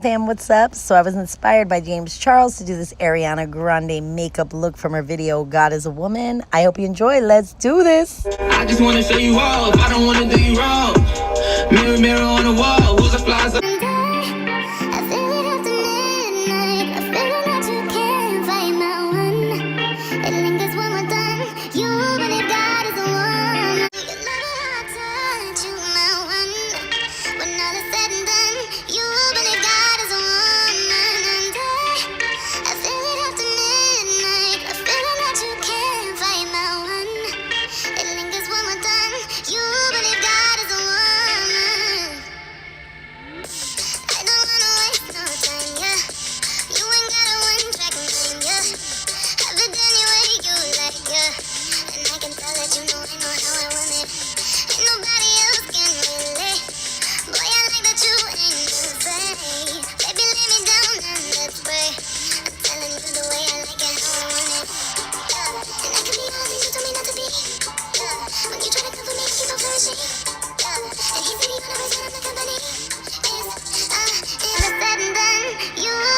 Fam, what's up? So I was inspired by James Charles to do this Ariana Grande makeup look from her video God is a Woman. I hope you enjoy. Let's do this. I just want to show you off. I don't want to do you wrong. Mirror, mirror on the wall. Who's the flies? You